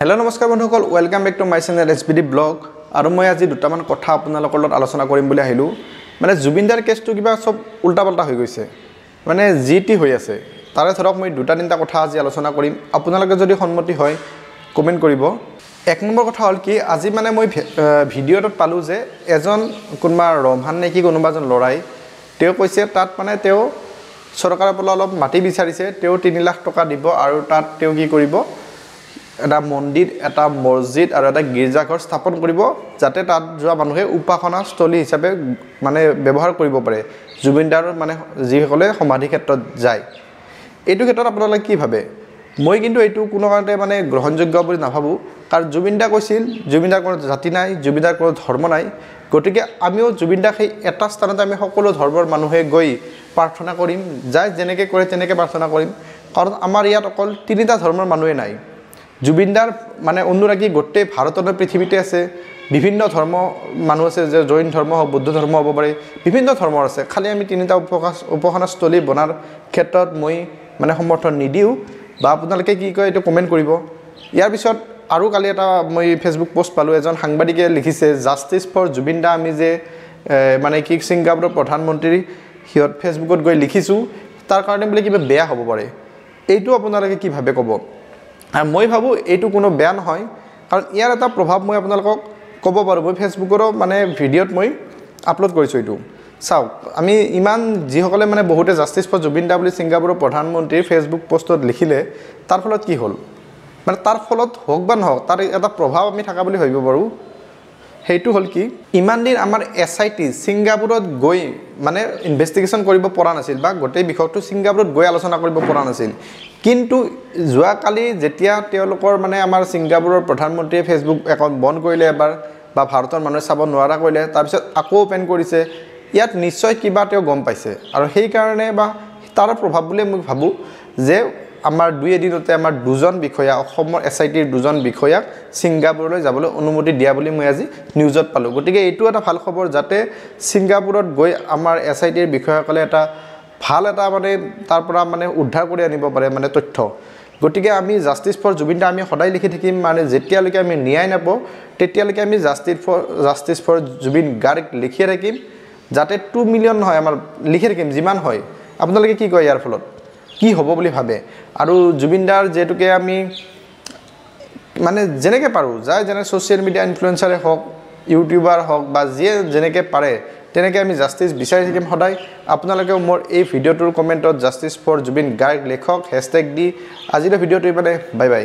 hello नमस्कार बंधुসকল welcome back to my channel SBD blog और मैं आज दुटामान कथा আপোনালোকৰ লগত আলোচনা কৰিম বুলি আহিলো মানে জুবিনদাৰ কেছটো কিবা সব উল্টা পাল্টা হৈ গৈছে মানে জিটি হৈ আছে তাৰে ধৰক মই দুটা তিনটা কথা আজি আলোচনা কৰিম আপোনালোকে যদি সন্মতি হয় কমেন্ট কৰিব এক নম্বৰ কথা হল কি আজি মানে মই ভিডিওত পালো যে এজন কোনবা ৰমহান নেকি কোনবাজন লৰাই তেও কৈছে তাত মানে তেও সৰকাৰৰ পৰা অলপ মাটি বিচাৰিছে তেও 3 লাখ টকা দিব আৰু তাত তেও কি কৰিব এটা মন্দিৰ এটা মছজিদ আৰু এটা গিৰ্জাঘৰ স্থাপন কৰিব যাতে তাত যোৱা মানুহে উপাসনা স্থলী হিচাপে মানে ব্যৱহাৰ কৰিব পাৰে জুবিনদাৰ মানে যিসকলে সমাধি ক্ষেত্ৰত যায় এইটো ক্ষেত্ৰত আপোনালোকে কি ভাবে মই কিন্তু এইটো কোনো কাৰণতে মানে গ্ৰহণযোগ্য বুলি নাভাবো কাৰণ জুবিনদা কৈছিল জুবিনদাৰ কোনো জাতি নাই জুবিনদাৰ কোনো ধৰ্ম নাই গতিকে আমিও জুবিনদাক সেই এটা স্থানত আমি সকলো ধৰ্মৰ মানুহে গৈ প্ৰাৰ্থনা কৰিম যাই যেনেকৈ কৰে তেনেকৈ প্ৰাৰ্থনা কৰিম কাৰণ আমাৰ ইয়াত অকল তিনিটা ধৰ্মৰ মানুহে নাই জুবিনদাৰ মানে অনুৰাগী গোটেই ভাৰতৰ পৃথিৱীতে আছে বিভিন্ন ধৰ্ম মানুহ আছে যে জৈন ধৰ্ম হ'ব বুদ্ধ ধৰ্ম হ'ব পাৰে বিভিন্ন ধৰ্মৰ আছে খালি আমি তিনিটা উপাসনাস্থলী বনাৰ ক্ষেত্ৰত মই মানে সমৰ্থন নিদিও বা আপোনালোকে কি কয় এটো কমেন্ট কৰিব ইয়াৰ পিছত আৰু কালি এটা মই ফেসবুক পোষ্ট পালো এজন সাংবাদিকে লিখিছে জাস্টিস ফৰ জুবিনদা আমি যে মানে কি সিংগাপুৰৰ প্ৰধানমন্ত্ৰী হিয়ত ফেসবুকত গৈ লিখিছো তাৰ কাৰণে বলে কিবা বেয়া হ'ব পাৰে এইটো আপোনালোকে কি ভাবে ক'ব আৰ মই ভাবো এইটো কোনো বেয়া নহয় কাৰণ ইয়াৰ এটা প্ৰভাৱ মই আপোনালোকক ক'ব পাৰো মই ফেসবুকৰ মানে ভিডিওত মই আপলোড কৰিছো এইটো চাওক আমি ইমান যিসকলে মানে বহুতে জাস্টিস ফৰ জুবিনদা বুলি সিংগাপুৰৰ প্ৰধানমন্ত্ৰী ফেসবুক পোষ্টত লিখিলে তাৰ ফলত কি হ'ল মানে তাৰ ফলত হোক বা নহওক তাৰ এটা প্ৰভাৱ আমি থাকা বুলি ভাবিব পাৰো হেইটো হল কি ইমান দিন আমাৰ এসআইটি সিংগাপুৰত গৈ মানে ইনভেস্টিগেশন কৰিব পৰা নাছিল বা গোটেই বিষয়টো সিংগাপুৰত গৈ আলোচনা কৰিব পৰা নাছিল কিন্তু যোৱা কালি যেতিয়া তেওঁলোকৰ মানে আমাৰ সিংগাপুৰৰ প্ৰধানমন্ত্ৰীয়ে ফেসবুক একাউন্ট বন্ধ কৰিলে এবাৰ বা ভাৰতৰ মানুহে চাব নোৱাৰা কৰিলে তাৰ পিছত আকৌ ওপেন কৰিছে ইয়াত নিশ্চয় কিবা তেও গম পাইছে আৰু সেই কাৰণে বা তাৰ প্ৰভাৱ বুলি মই ভাবো যে আমাৰ দুই এদিনতে আমাৰ দুজন বিষয়া অসমৰ এসআইটিৰ দুজন বিষয়াক সিংগাপুৰলৈ যাবলৈ অনুমতি দিয়া বুলি মই আজি নিউজত পালো গতিকে এইটো এটা ভাল খবৰ যাতে সিংগাপুৰত গৈ আমাৰ এসআইটিৰ বিষয়াসকলে এটা ভাল এটা মানে তাৰ পৰা মানে উদ্ধাৰ কৰি আনিব পাৰে মানে তথ্য গতিকে আমি জাস্টিস ফৰ জুবিনদা আমি সদায় লিখি থাকিম মানে যেতিয়ালৈকে আমি ন্যায় নাপাও তেতিয়ালৈকে আমি জাস্টিস ফৰ জুবিন গাৰ্গ লিখি থাকিম যাতে 2 মিলিয়ন নহয় আমাৰ লিখি থাকিম যিমান হয় আপোনালোকে কি কয় ইয়াৰ ফলত কি হ'ব বুলি ভাবে আৰু জুবিনদাৰ যেটুকে আমি মানে যেনেকৈ পাৰো যায় যেনে সোশ্যাল মিডিয়া ইনফ্লুয়েন্সাৰে হওক ইউটিউবাৰ হওক বা যিয়ে যেনেকৈ পাৰে তেনেকৈ আমি জাস্টিস বিচাৰি থাকিম সদায় আপোনালোকে মোৰ এই ভিডিওটোৰ কমেন্টত জাস্টিস ফৰ জুবিন গাৰ্গ লেখক #দি আজিৰ ভিডিওটো মানে বাই বাই